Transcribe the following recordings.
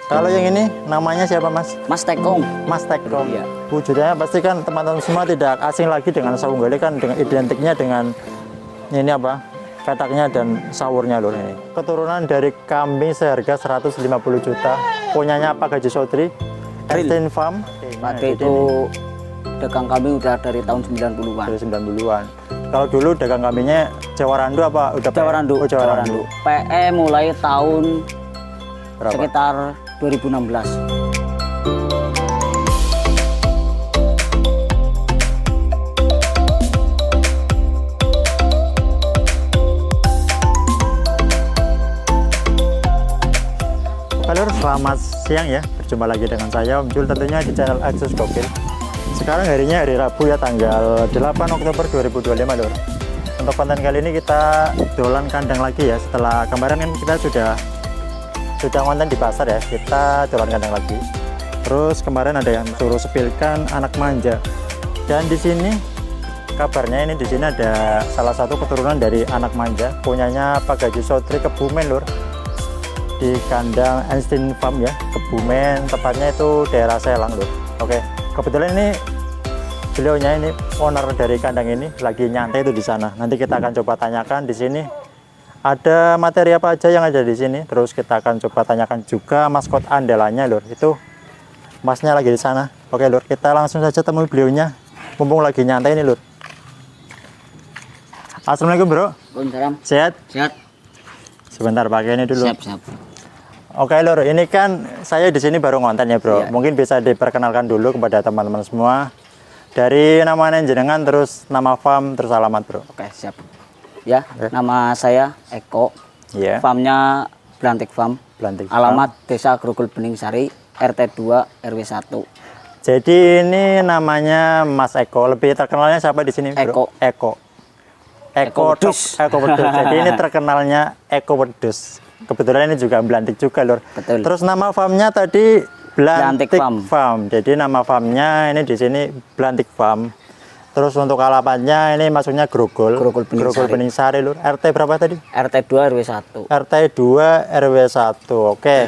Kalau yang ini namanya siapa Mas? Mas Tekong. Mas Tekong. Iya. Wujudnya pasti kan teman-teman semua tidak asing lagi dengan saung gale kan, dengan identiknya dengan ini apa? Petaknya dan sawurnya lur ini. Keturunan dari kambing seharga 150 juta. Punyanya Pak Gaji Sodri, Instinct Farm. Pade itu dagang kambing udah dari tahun 90-an. Dari 90-an. Kalau dulu dagang kambingnya Jawa Randu apa udah Jawa Randu. Oh, Jawa Randu. PE mulai tahun Berapa? sekitar 2016. Halo, selamat siang ya. Berjumpa lagi dengan saya Om Jul tentunya di channel Akses Gokil. Sekarang harinya hari Rabu ya, tanggal 8 Oktober 2025 lur. Untuk konten kali ini kita dolan kandang lagi ya. Setelah kemarin kan kita sudah konten di pasar ya. Kita dolan kandang lagi. Terus kemarin ada yang suruh sepilkan anak manja. Dan di sini kabarnya ini di sini ada salah satu keturunan dari anak manja punyanya Pak Gaji Sodri Kebumen lur. Di kandang Instinct Farm ya, Kebumen, tepatnya itu daerah Selang loh. Oke, kebetulan ini beliaunya ini owner dari kandang ini lagi nyantai itu di sana. Nanti kita akan coba tanyakan di sini ada materi apa aja yang ada di sini. Terus kita akan coba tanyakan juga maskot andalannya lur. Itu masnya lagi di sana. Oke lur, kita langsung saja temui beliaunya. Mumpung lagi nyantai ini lur. Assalamualaikum bro. Waalaikumsalam. Sehat? Sehat. Sebentar pakai ini dulu. Siap. Oke lur, ini kan saya di sini baru ngonten ya bro. Iya. Mungkin bisa diperkenalkan dulu kepada teman-teman semua. Dari nama jenengan, terus nama farm, terus alamat bro. Oke, siap. Ya, Oke. nama saya Eko. Iya. Farmnya Blantik Farm. Blantik Alamat Desa Grogol Bening Sari, RT 2 RW 1. Jadi ini namanya Mas Eko. Lebih terkenalnya siapa di sini bro? Eko. Eko Wedhus. Eko Wedhus. Jadi ini terkenalnya Eko Wedhus. Kebetulan ini juga Blantik juga lur. Betul. Terus nama farmnya tadi Blantik Blantik Farm. Farm. Jadi nama farmnya ini di sini Blantik Farm. Terus untuk alamatnya ini maksudnya Grogol Bening Sari lur. RT berapa tadi? RT 2 RW 1. RT 2 RW 1. Oke.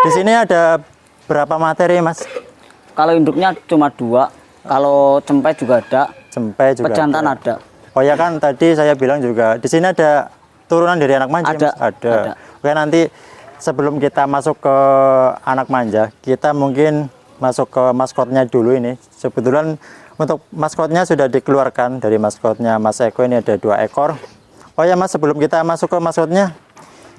Di sini ada berapa materi Mas? Kalau induknya cuma 2. Kalau cempe juga ada. Cempe juga. Pejantan ada. Oh ya kan tadi saya bilang juga di sini ada turunan dari anak manja. Ada. Mas? Ada. Oke, nanti sebelum kita masuk ke anak manja, kita mungkin masuk ke maskotnya dulu ini. Sebetulnya untuk maskotnya sudah dikeluarkan dari maskotnya Mas Eko, ini ada 2 ekor. Oh ya Mas, sebelum kita masuk ke maskotnya,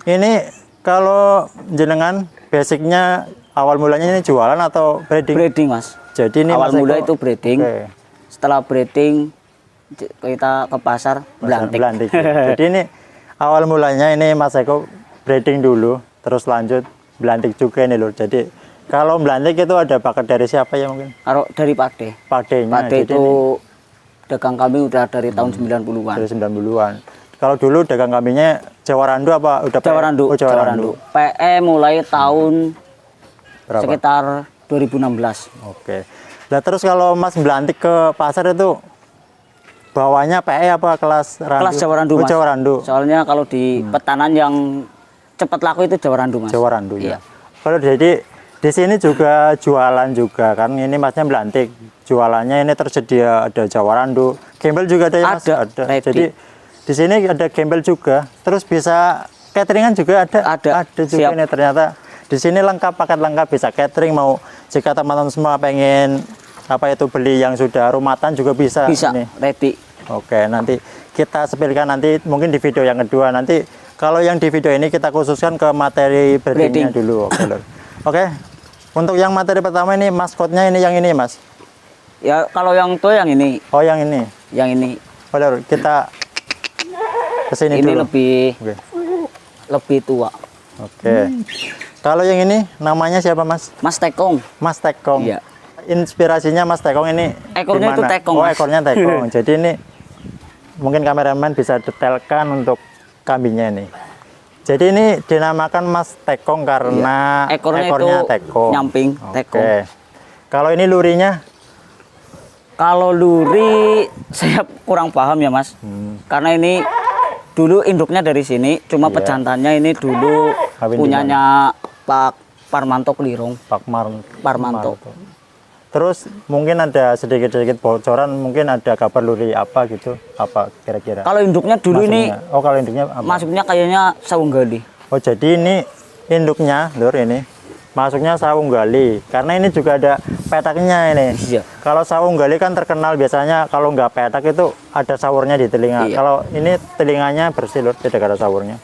ini kalau jenengan basicnya awal mulanya ini jualan atau breeding? Breeding Mas. Jadi ini awal Mas mula Eko, itu breeding. oke. Setelah breeding kita ke pasar Blantik. Blantik. Jadi ini awal mulanya ini Mas Eko breeding dulu, terus lanjut Blantik juga ini lur. Jadi kalau Blantik itu ada bakat dari siapa ya mungkin? Kalau dari Pade. Padenya. Pade Jadi itu ini dagang kambing udah dari tahun 90-an. dari 90-an. Kalau dulu dagang kambingnya Jawa Randu apa udah Jawa Randu. Oh, Jawa Randu. PE mulai tahun Berapa? sekitar 2016. Oke. Nah terus kalau Mas Blantik ke pasar itu bawahnya PE apa kelas Randu? Kelas Jawa Randu Oh, Mas. Jawa Randu. Soalnya kalau di petanan yang cepat laku itu Jawa Randu Mas. Jawa Randu ya. Iya. Kalau jadi di sini juga jualan juga kan, ini Masnya Blantik. Jualannya ini tersedia ada Jawa Randu. Gembel juga ada ya Mas? Ada, ready. Jadi di sini ada gembel juga. Terus bisa cateringan juga ada. Ada. Ada juga. Siap. Ini ternyata di sini lengkap, paket lengkap, bisa catering. Mau jika teman-teman semua pengen apa itu beli yang sudah rumatan juga bisa. Bisa, Ini. ready. Oke, nanti kita sepilkan nanti mungkin di video yang kedua. Nanti kalau yang di video ini kita khususkan ke materi breedingnya dulu. Oke, lur. Oke. Untuk yang materi pertama ini maskotnya ini yang ini Mas. Ya kalau yang tua yang ini, Oh yang ini. Oh, lur, kita kesini ini dulu. lebih Oke. lebih tua. Oke. Kalau yang ini namanya siapa Mas? Mas Tekong. Mas Tekong. Iya. Inspirasinya Mas Tekong ini Ekornya itu gimana? tekong, Oh Mas. ekornya tekong. Jadi ini mungkin kameramen bisa detailkan untuk kambingnya ini. Jadi ini dinamakan Mas Tekong karena Ekornya itu tekong. nyamping, tekong. Oke. Kalau ini lurinya? Kalau luri saya kurang paham ya Mas. Karena ini dulu induknya dari sini, cuma Iya. pejantannya ini dulu Kawin di punyanya Pak Parmanto Klirong. Parmanto. Terus mungkin ada sedikit-sedikit bocoran, mungkin ada kabar luri apa gitu, apa kira-kira? Kalau induknya dulu ini kalau induknya apa? masuknya kayaknya Sawung Gali. Oh, jadi ini induknya, Lur, ini masuknya Sawung Gali. Karena ini juga ada petaknya ini. Iya. Kalau Sawung Gali kan terkenal biasanya kalau nggak petak itu ada sawurnya di telinga. Iya. Kalau ini telinganya bersih, Lur, tidak ada sawurnya.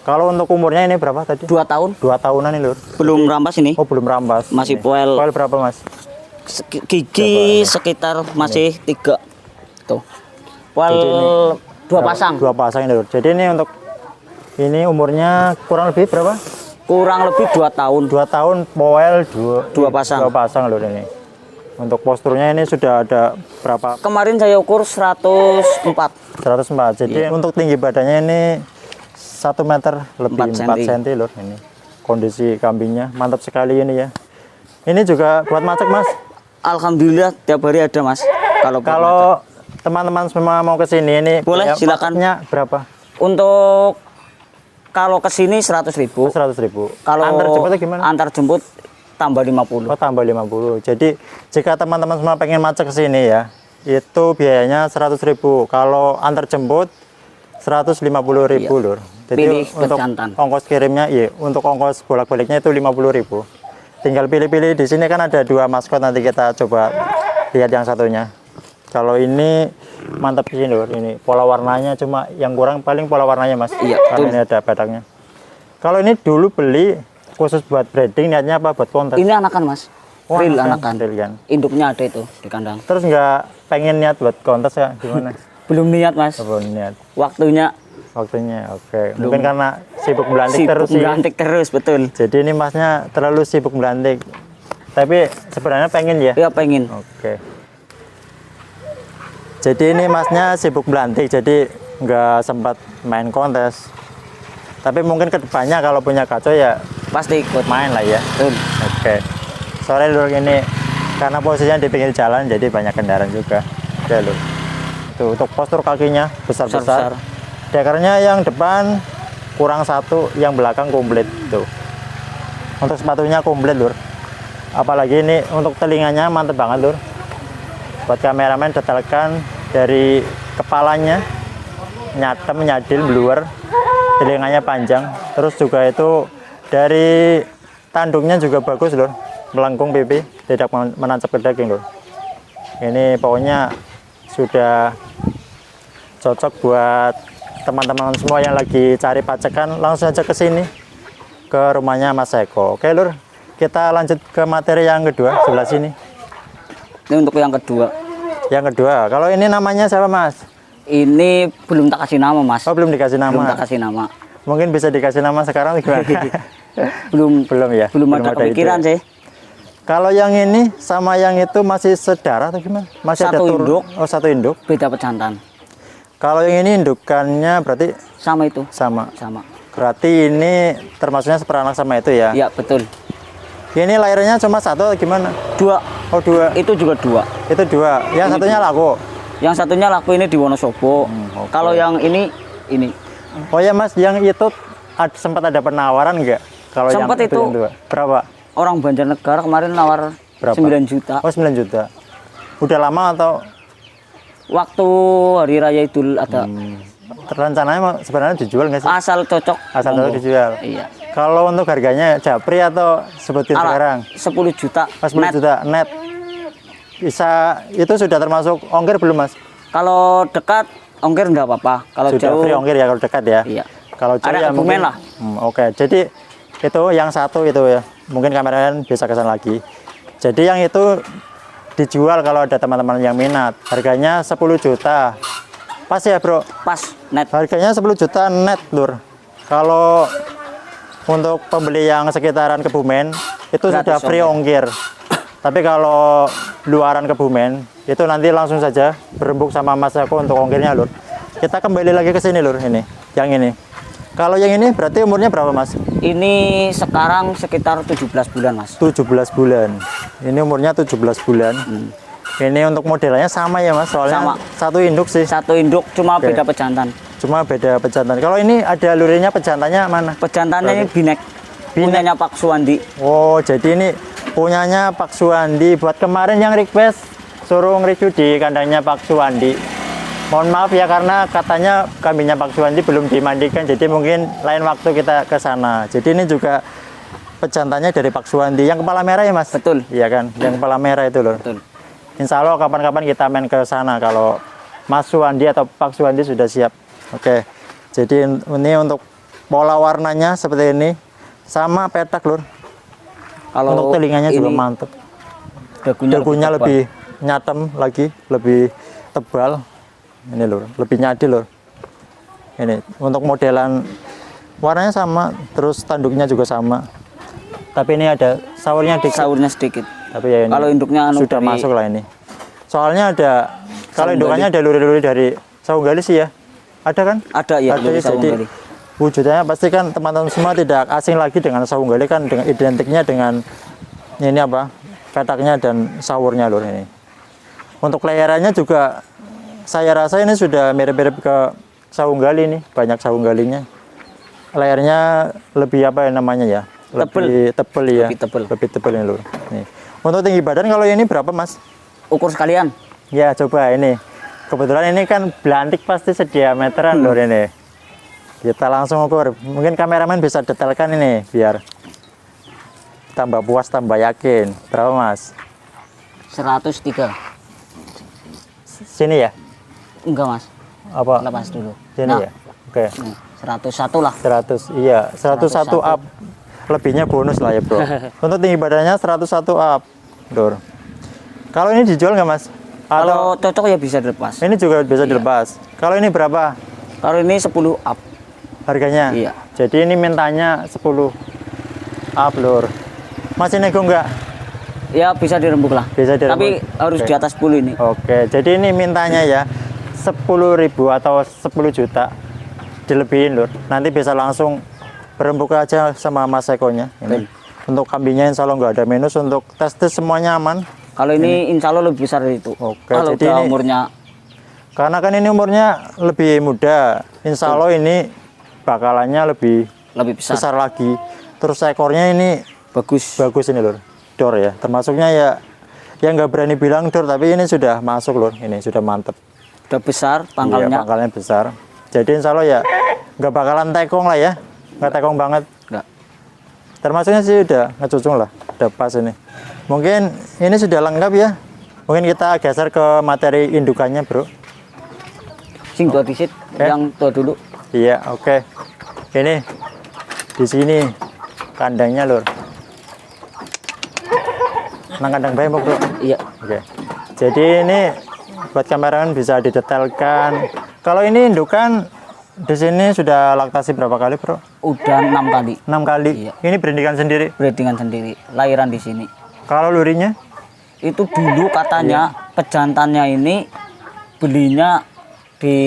Kalau untuk umurnya ini berapa tadi? 2 tahun. 2 tahunan nih, Lur. Belum rampas ini. Oh, belum rampas. Masih Ini. poel. Poel berapa, Mas? Gigi sekitar masih 3. Tuh. Poel Jadi ini 2 pasang. 2 pasang ini, Lur. Jadi ini untuk ini umurnya kurang lebih berapa? Kurang lebih 2 tahun. 2 tahun poel 2 pasang. 2 pasang, Lur, ini. Untuk posturnya ini sudah ada berapa? Kemarin saya ukur 104. 104. Jadi untuk tinggi badannya ini 1 meter lebih 4 cm, Lur, ini. Kondisi kambingnya mantap sekali ini ya. Ini juga buat macet, Mas. Alhamdulillah tiap hari ada, Mas. Kalau teman-teman semua mau ke sini ini boleh, silakan. Macetnya berapa? Untuk kalau ke sini 100.000. 100.000. Kalau antar jemputnya gimana? Antar jemput tambah 50. Oh, tambah 50. Jadi jika teman-teman semua pengen macet ke sini ya, itu biayanya 100.000. Kalau antar jemput 150.000, Iya. Lur. Jadi Pilih untuk becantan. ongkos kirimnya, iya, untuk ongkos bolak-baliknya itu 50.000. Tinggal pilih-pilih. Di sini kan ada 2 maskot, nanti kita coba lihat yang satunya. Kalau ini mantap sih, Lur. Ini pola warnanya, cuma yang kurang paling pola warnanya, Mas. Iya, karena betul. ini ada petaknya. Kalau ini dulu beli khusus buat breeding, niatnya apa? Buat kontes? Ini anakan, Mas. Oh, Real anakan. anakan. Real, kan? Induknya ada itu di kandang. Terus nggak pengen niat buat kontes ya? Gimana? Belum niat, Mas. Belum niat. Waktunya Waktunya, oke. Mungkin karena sibuk melantik terus sih. Melantik terus, betul. Jadi ini Masnya terlalu sibuk melantik. Tapi sebenarnya pengen ya? Ya pengen. Oke. Jadi ini Masnya sibuk melantik, jadi nggak sempat main kontes. Tapi mungkin kedepannya kalau punya kacau ya Pasti ikut. main lah ya. Betul. Oke. Sore Lur, ini karena posisinya di pinggir jalan jadi banyak kendaraan juga. Oke, Lur. Itu untuk postur kakinya besar-besar. Besar-besar. Dekernya yang depan kurang 1, yang belakang komplit tuh. Untuk sepatunya komplit, Lur. Apalagi ini untuk telinganya mantep banget, Lur. Buat kameramen detailkan dari kepalanya nyatem, nyadil, bluer, telinganya panjang. Terus juga itu dari tanduknya juga bagus, Lur. Melengkung pipi, tidak menancap ke daging, Lur. Ini pokoknya sudah cocok buat teman-teman semua yang lagi cari pacekan, langsung aja ke sini ke rumahnya Mas Eko. Oke, Lur, kita lanjut ke materi yang kedua sebelah sini. Ini untuk yang kedua. Yang kedua, kalau ini namanya siapa, Mas? Ini belum tak kasih nama, Mas. Oh, belum dikasih Belum nama. tak kasih nama. Mungkin bisa dikasih nama sekarang gimana? Belum Ya, belum ada kepikiran ide. sih. Kalau yang ini sama yang itu masih sedarah atau gimana? Masih Satu ada induk. Oh, satu induk. Beda pejantan. Kalau yang ini indukannya berarti Sama itu. sama. Sama. Berarti ini termasuknya seperanak sama itu ya? Ya, betul. Ini lahirnya cuma 1 atau gimana? 2. Oh, 2. Itu juga 2. Itu 2. Yang satunya laku. Yang satunya laku ini di Wonosobo. oke. Kalau yang ini. Oh ya, Mas, yang itu sempat ada penawaran nggak? Kalau yang Sempat itu. yang 2. Berapa? Orang Banjarnegara kemarin nawar Berapa? 9 juta. Oh, 9 juta. Udah lama atau Waktu hari raya Idul Adha. rencananya sebenarnya dijual nggak sih? Asal cocok. Asal monggo. cocok dijual. Iya. Kalau untuk harganya japri atau sebutin sekarang? 10 juta. Pas 10 net. juta net. Bisa, itu sudah termasuk ongkir belum, Mas? Kalau dekat ongkir enggak apa-apa. Kalau Sudah jauh free ongkir ya kalau dekat ya? Iya. Kalau jauh Ada ya Kebumen mungkin lah. Oke. Jadi itu yang satu itu ya. Mungkin kameramen bisa kesana lagi. Jadi yang itu dijual kalau ada teman-teman yang minat. Harganya 10 juta. Pas ya, Bro? Pas net. Harganya 10 juta net, Lur. Kalau untuk pembeli yang sekitaran Kebumen itu Gratis sudah free ongkir. Tapi kalau luaran Kebumen itu nanti langsung saja berembuk sama Mas Eko untuk ongkirnya, Lur. Kita kembali lagi ke sini, Lur, ini. Yang ini. Kalau yang ini berarti umurnya berapa, Mas? Ini sekarang sekitar 17 bulan, Mas. 17 bulan. Ini umurnya 17 bulan. Ini untuk modelnya sama ya, Mas? Soalnya Sama. satu induk sih. Satu induk cuma Oke. beda pejantan. Cuma beda pejantan. Kalau ini ada lurinya pejantannya mana? Pejantannya ini binek. punyanya Pak Suwandi. Oh, jadi ini punyanya Pak Suwandi. Buat kemarin yang request suruh nge-review di kandangnya Pak Suwandi. Mohon maaf ya karena katanya kambingnya Pak Suwandi belum dimandikan, jadi mungkin lain waktu kita ke sana. Jadi ini juga pejantannya dari Pak Suwandi. Yang kepala merah ya, Mas? Betul. Iya kan? Yang kepala merah itu loh. Betul. Insya Allah kapan-kapan kita main ke sana kalau Mas Suwandi atau Pak Suwandi sudah siap. Oke. Jadi ini untuk pola warnanya seperti ini. Sama petak, Lur. Kalau Untuk telinganya juga ini mantep. dagunya Dagunya lebih nyatem lagi, lebih tebal. Ini Lur, lebih nyadi Lur. Ini untuk modelan warnanya sama, terus tanduknya juga sama. Tapi ini ada saurnya dikit. saurnya sedikit. Tapi ya ini Kalau induknya sudah dari masuk lah ini. Soalnya ada kalau Saung indukannya ada luri-luri dari saung gali sih ya. Ada kan? Ada ya, Ada dari ya, saung jadi gali. wujudnya pasti kan teman-teman semua tidak asing lagi dengan saung gali kan, dengan identiknya dengan ini apa? Petaknya dan saurnya Lur ini. Untuk layarannya juga saya rasa ini sudah mirip-mirip ke saung gali nih, banyak saung galinya. Layarnya lebih apa ya namanya ya? Lebih tebel ya. Lebih tebel ini Lur. Nih. Untuk tinggi badan kalau ini berapa, Mas? Ukur sekalian. Ya, coba ini. Kebetulan ini kan belantik pasti sediameteran Lur ini. Kita langsung ukur. Mungkin kameramen bisa detailkan ini biar tambah puas, tambah yakin. Berapa, Mas? 103. Sini ya? Enggak, Mas. Apa? Lepas dulu. Sini Nah, ya? Oke. nih, 101 lah. 100. Iya, 101 up. Lebihnya bonus lah ya, Bro. Untuk tinggi badannya 101 up. Lur. Kalau ini dijual nggak, Mas? Kalau cocok ya bisa dilepas. Ini juga bisa dilepas. Kalau ini berapa Kalau ini 10 up. harganya? Iya. Jadi ini mintanya 10 up, Lur. Masih nego nggak? Ya bisa dirembuk lah. Bisa dirembuk. Tapi harus Oke. di atas 10 ini. Oke, jadi ini mintanya ya 10.000 atau 10 juta dilebihin Lur. Nanti bisa langsung berembuk aja sama Mas Ekonya. Ini. Untuk kambingnya insya Allah nggak ada minus. Untuk tes semuanya aman. Kalau ini insya Allah lebih besar dari itu. Oke, Kalau jadi udah ini- umurnya Karena kan ini umurnya lebih muda. Insya Allah ini bakalannya lebih lebih besar. besar lagi. Terus ekornya ini Bagus. bagus ini Lur. Dor ya. Termasuknya ya yang nggak berani bilang dor, tapi ini sudah masuk Lur. Ini sudah mantep. Udah besar Iya, pangkalnya. pangkalnya besar. Jadi insya Allah ya nggak bakalan tekong lah ya. Nggak tekong banget. Enggak. Termasuknya sih udah ngecucung lah. Udah pas ini. Mungkin ini sudah lengkap ya. Mungkin kita geser ke materi indukannya Bro. Sing tua disit, yang tua dulu. Iya, oke. Ini di sini kandangnya Lur. Nang kandang bayi Bro. Iya. Oke. Jadi ini buat kameramen bisa didetailkan. Kalau ini indukan di sini sudah laktasi berapa kali, Bro? Udah 6 kali. 6 kali. Iya. Ini berindikan sendiri. Breedingan sendiri. Lahiran di sini. Kalau lurinya? Itu dulu katanya Iya. pejantannya ini belinya di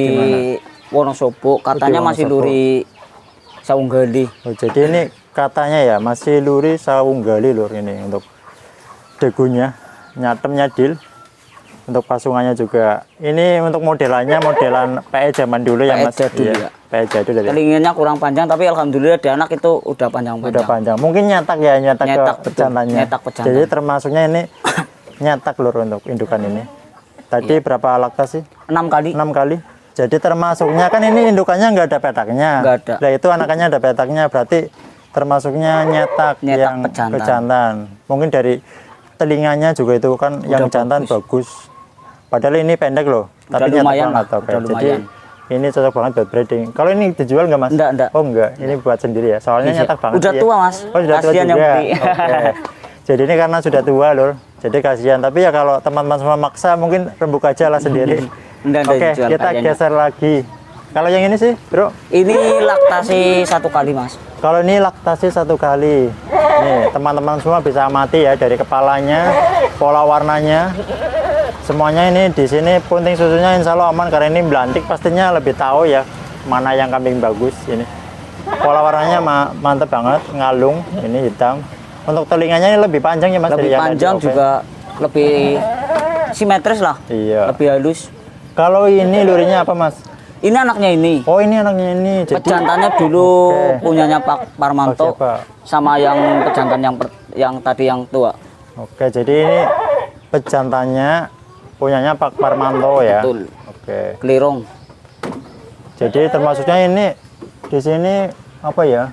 Wonosobo. Katanya masih Wonosobo. luri saung gali. Oh, jadi ini katanya ya masih luri saung gali Lur ini untuk dagunya, nyatemnya deal. Untuk pasungannya juga. Ini untuk modelannya modelan PE zaman dulu ya, PE Mas. jadul Iya, ya. PE jadul ya. Telinganya kurang panjang tapi alhamdulillah di anak itu udah Udah panjang-panjang. panjang. Mungkin nyetak ya, nyetak Nyetak, ke betul. pejantannya. Nyetak pejantan. Jadi termasuknya ini nyetak Lur untuk indukan ini. Tadi berapa laktasi? 6 kali. 6 kali. Jadi termasuknya kan ini indukannya nggak ada petaknya. Nggak ada. Nah itu anakannya ada petaknya, berarti termasuknya nyetak Nyetak yang pejantan. pejantan. Mungkin dari telinganya juga itu kan yang jantan bagus. Padahal ini pendek loh, tapi nyetak lumayan banget. lah, Oke. udah Jadi lumayan. ini cocok banget buat breeding. Kalau ini dijual nggak Mas? Enggak. Oh enggak, ini buat sendiri ya. Soalnya Iya. nyetak banget. Udah ya. tua, Mas. Oh sudah tua Kasihan yang juga. beli. Oke. Jadi ini karena sudah tua Lur. Jadi kasihan. Tapi ya kalau teman-teman semua maksa mungkin rembuk aja lah sendiri. Enggak ada Oke, dijual kita kayaknya. geser lagi. Kalau yang ini sih, Bro. Ini laktasi 1 kali, Mas. Kalau ini laktasi 1 kali. Nih, teman-teman semua bisa amati ya dari kepalanya, pola warnanya. Semuanya ini di sini punting susunya insya Allah aman karena ini belantik pastinya lebih tahu ya mana yang kambing bagus ini. Pola warnanya mantep banget, ngalung, ini hitam. Untuk telinganya ini lebih panjang ya Mas. Lebih dari yang panjang tadi. Oke. juga lebih simetris lah. Iya. Lebih halus. Kalau ini lurinya apa Mas? Ini anaknya ini. Oh, ini anaknya ini. Jadi Pejantannya dulu Oke. punyanya Pak Parmanto Oh, siapa? sama yang pejantan yang tadi yang tua. Oke, jadi ini pejantannya punyanya Pak Parmanto ya. Betul. Oke. Kelirong. Jadi termasuknya ini di sini apa ya?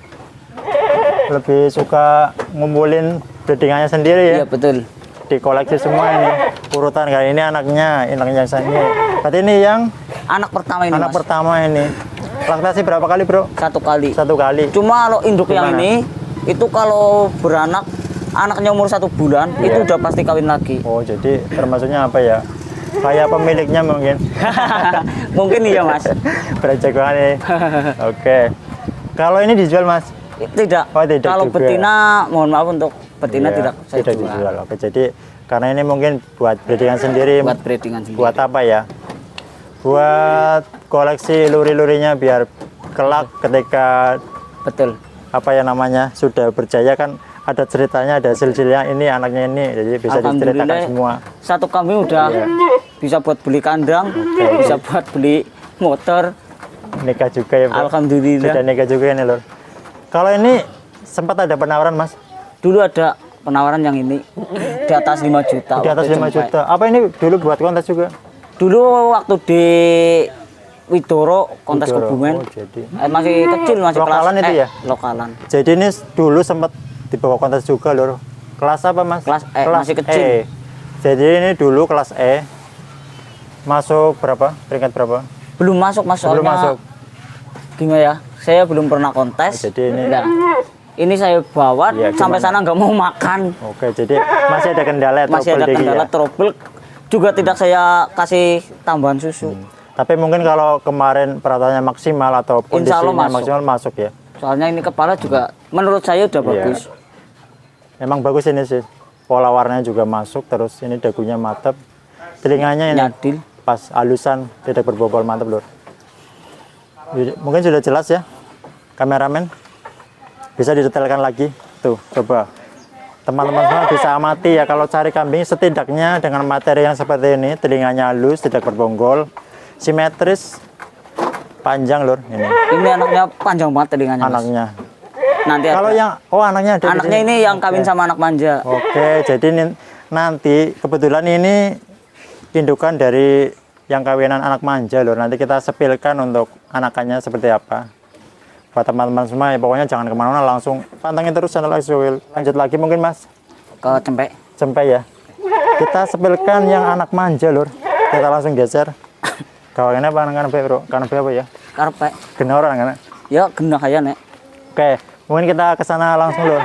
Lebih suka ngumpulin breedingannya sendiri ya. Iya betul. Dikoleksi semua ini. Urutan kayak ini anaknya yang saya ini. Berarti ini yang Anak pertama ini anak Mas. pertama ini. Laktasi berapa kali, Bro? 1 kali. 1 kali. Cuma kalau induk yang Gimana? ini itu kalau beranak anaknya umur 1 bulan Iya. itu udah pasti kawin lagi. Oh, jadi termasuknya apa ya? Kayak pemiliknya mungkin. Mungkin iya Mas. Berecek banget nih. Oke. Kalau ini dijual, Mas? Tidak. Oh, tidak Kalau juga. betina mohon maaf untuk betina Iya, tidak saya tidak jual. dijual. Oke, jadi karena ini mungkin buat breedingan sendiri. Buat breedingan sendiri. Buat apa ya? Buat koleksi luri-lurinya biar kelak ketika Betul. apa ya namanya sudah berjaya kan ada ceritanya, ada silsilnya ini anaknya ini, jadi bisa diceritakan Alhamdulillah, semua. Satu kambing udah Iya. bisa buat beli kandang, bisa buat beli motor. Nikah juga ya, Bro? Alhamdulillah. Sudah nikah juga ini, Lur. Kalau ini sempat ada penawaran, Mas? Dulu ada penawaran yang ini di atas 5 juta. Di atas waktu 5 jempai. juta. Apa ini dulu buat kontes juga? Dulu waktu di Widoro kontes Widoro. Kebumen. Oh, jadi. Masih kecil masih Lokalan kelas itu ya? Lokalan. Jadi ini dulu sempat dibawa kontes juga, Lur. Kelas apa, Mas? Kelas E, masih kecil. E. Jadi ini dulu kelas E. Masuk berapa? Peringkat berapa? Belum masuk Mas Belum soalnya masuk. gimana ya? Saya belum pernah kontes. Jadi ini- Nah, ini saya bawa Iya, sampai gimana? sana nggak mau makan. Oke, jadi masih ada kendala ya, Masih ada trouble dikit kendala ya? trouble. Juga tidak saya kasih tambahan susu. Tapi mungkin kalau kemarin perawatannya maksimal atau Insya Allah kondisinya masuk. maksimal masuk ya. Soalnya ini kepala juga menurut saya udah Iya. bagus. Emang bagus ini sih. Pola warnanya juga masuk, terus ini dagunya mantap. Telinganya ini Nyadil. pas halusan, tidak berbobol, mantap, Lur. Mungkin sudah jelas ya, kameramen. Bisa didetailkan lagi. Tuh, coba. Teman-teman semua bisa amati ya, kalau cari kambing setidaknya dengan materi yang seperti ini, telinganya halus, tidak berbonggol, simetris, panjang, Lur. Ini Ini anaknya panjang banget telinganya. Mas. anaknya. Nanti Kalau ada. yang anaknya ada di Anaknya sini. ini yang kawin Oke. sama anak manja. Oke, jadi nanti kebetulan ini indukan dari yang kawinan anak manja, Lur. Nanti kita sepilkan untuk anakannya seperti apa. Buat teman-teman semua ya, pokoknya jangan kemana-mana, langsung pantengin terus channel Axel. Lanjut lagi mungkin, Mas. Ke cempek. Sampai ya. Kita sepilkan yang anak manja, Lur. Kita langsung geser. Kawangannya apa anak Bro? Kanebe apa ya? Karpet. Kena orang kan? Ya genah ya nek. Oke, mungkin kita ke sana langsung, Lur.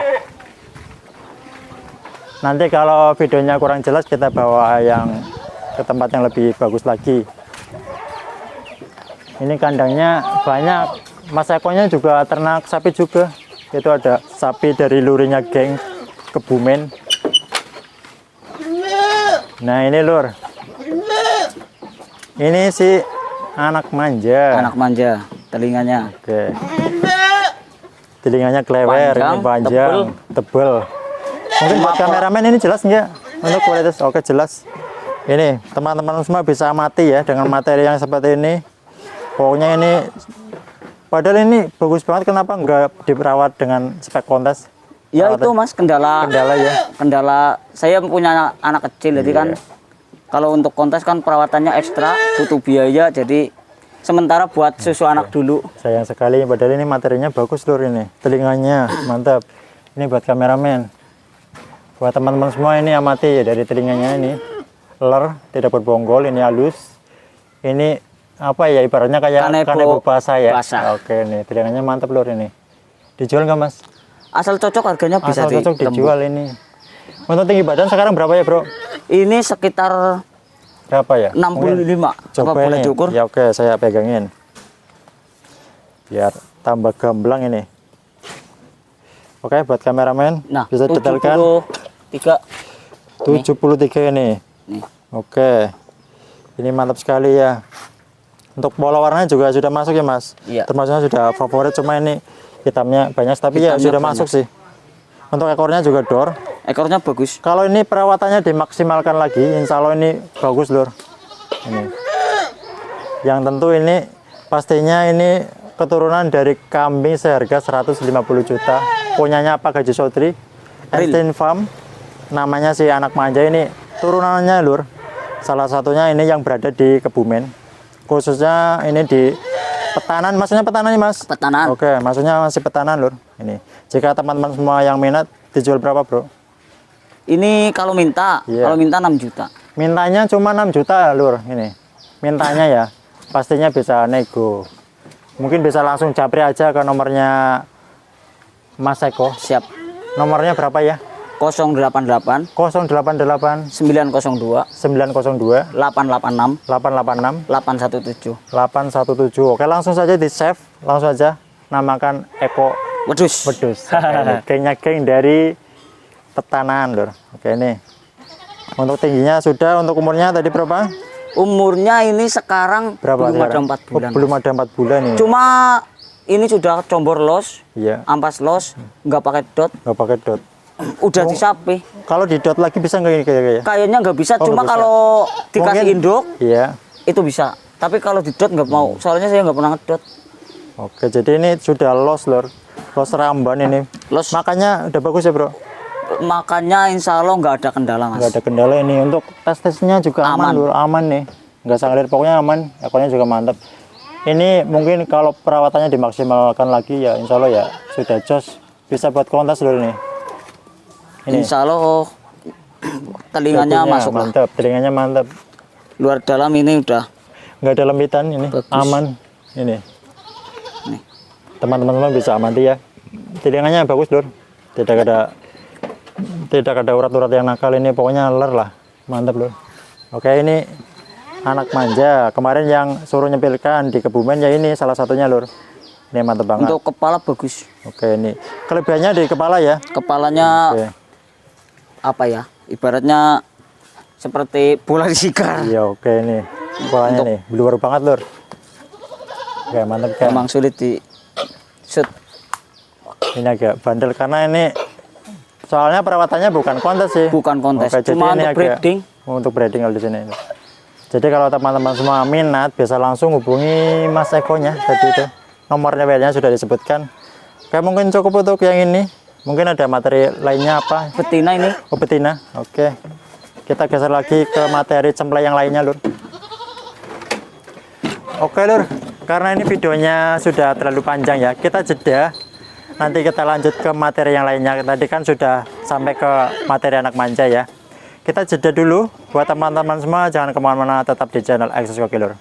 Nanti kalau videonya kurang jelas kita bawa yang ke tempat yang lebih bagus lagi. Ini kandangnya banyak. Mas Ekonya juga ternak sapi juga. Itu ada sapi dari lurinya geng Kebumen. Nah ini, Lur. Ini si anak manja. Anak manja telinganya. Oke. Telinganya klewer, Panjang, ini panjang, tebel. Mungkin buat kameramen ini jelas nggak? Untuk kualitas, oke jelas. Ini teman-teman semua bisa amati ya dengan materi yang seperti ini. Pokoknya ini, padahal ini bagus banget. Kenapa nggak diperawat dengan spek kontes? Ya itu Mas kendala Ya. kendala saya punya anak kecil jadi kan Iya. kalau untuk kontes kan perawatannya ekstra butuh biaya jadi sementara buat susu anak dulu. Sayang sekali, padahal ini materinya bagus, Lur. Ini telinganya mantap. Ini buat kameramen. Buat teman-teman semua ini amati ya dari telinganya ini. Ler, tidak berbonggol, ini halus. Ini apa ya, ibaratnya kayak kanebo basah ya. basah. Oke, nih telinganya mantap, Lur. Ini dijual nggak, Mas? Asal cocok harganya bisa Asal cocok ditembus. dijual ini. Untuk tinggi badan sekarang berapa ya, Bro? Ini sekitar Berapa ya? 65. Apa Coba boleh ini. diukur? Ya oke, saya pegangin. Biar tambah gamblang ini. Oke, buat kameramen Nah, bisa detailkan 73. 73 ini. Nih. Oke. Ini mantap sekali ya. Untuk pola warnanya juga sudah masuk ya, Mas? Iya. Termasuknya sudah favorit, cuma ini hitamnya banyak, tapi ya Hitamnya sudah banyak. masuk sih. Untuk ekornya juga dor. Ekornya bagus. Kalau ini perawatannya dimaksimalkan lagi, insya Allah ini bagus, Lur. Ini. Yang tentu ini Pastinya ini keturunan dari kambing seharga 150 juta. Punyanya Pak Gaji Sotri, Einstein Farm. Namanya si anak manja ini turunannya lur. Salah satunya ini yang berada di Kebumen. Khususnya ini di Petanan, maksudnya Petanan nih Mas? Petanan. Oke, maksudnya masih Petanan lur. Ini. Jika teman-teman semua yang minat dijual berapa, Bro? Ini kalau minta, Iya. kalau minta 6 juta. Mintanya cuma 6 juta lur ini. Mintanya ya. Pastinya bisa nego. Mungkin bisa langsung japri aja ke nomornya Mas Eko. Siap. Nomornya berapa ya? 088 088 902 902 886 886 817. 817. Oke, langsung saja di save. Langsung aja namakan Eko Wedus. Wedus. Gengnya geng dari Petanan lur. Oke, ini. Untuk tingginya sudah, untuk umurnya tadi berapa? Umurnya ini sekarang Berapa belum ada sekarang? 4 bulan. Oh, belum ada 4 bulan ini. Cuma ini sudah combor los, Iya, ampas los, nggak pakai dot, nggak pakai dot. udah disapi. Kalau di dot lagi bisa nggak ini kayak? Kayaknya nggak bisa, Oh, cuma nggak bisa. kalau dikasih Mungkin- induk Iya. itu bisa. Tapi kalau di dot nggak mau, soalnya saya nggak pernah ngedot. Oke, jadi ini sudah los lor. Los Ramban ini. Los Makanya udah bagus ya, Bro. makannya insya Allah nggak ada kendala mas. Nggak ada kendala ini. Untuk tes-tesnya juga aman Aman. lur, aman nih. Nggak sanglir, pokoknya aman. Ekornya juga mantap. Ini mungkin kalau perawatannya dimaksimalkan lagi ya, insya Allah ya sudah jos. Bisa buat kontes lur nih. Ini. Insya Allah telinganya Dagunya masuk lah. mantap, telinganya mantap. Luar dalam ini udah Nggak ada lembitan ini, Bagus. aman. Ini. Nih. Teman-teman semua bisa amati ya. Telinganya bagus lur. Tidak ada urat-urat yang nakal ini, pokoknya ler lah. Mantap lur. Oke, ini anak manja. Kemarin yang suruh nyempilkan di Kebumen ya ini salah satunya lur. Ini mantap banget. untuk kepala bagus. Oke, ini kelebihannya di kepala ya. Kepalanya Oke. apa ya? Ibaratnya seperti bola disikar. Iya, oke ini. Kepalanya nih, luar banget lur. Oke, mantap kan. Memang sulit di shoot. Ini agak bandel karena ini soalnya perawatannya bukan kontes sih. Bukan kontes, Oke, jadi cuma ini untuk agak- breeding. Untuk breeding kalau di sini. Jadi kalau teman-teman semua minat bisa langsung hubungi Mas Ekonya tadi itu. Nomornya WA-nya sudah disebutkan. Oke, mungkin cukup untuk yang ini. Mungkin ada materi lainnya apa? Betina ini Oh, betina. Oke. Kita geser lagi ke materi cemplay yang lainnya, Lur. Oke, Lur. Karena ini videonya sudah terlalu panjang ya. Kita jeda. Nanti kita lanjut ke materi yang lainnya. Tadi kan sudah sampai ke materi anak manja ya. Kita jeda dulu. Buat teman-teman semua jangan kemana-mana, tetap di channel Access Koki, Lur.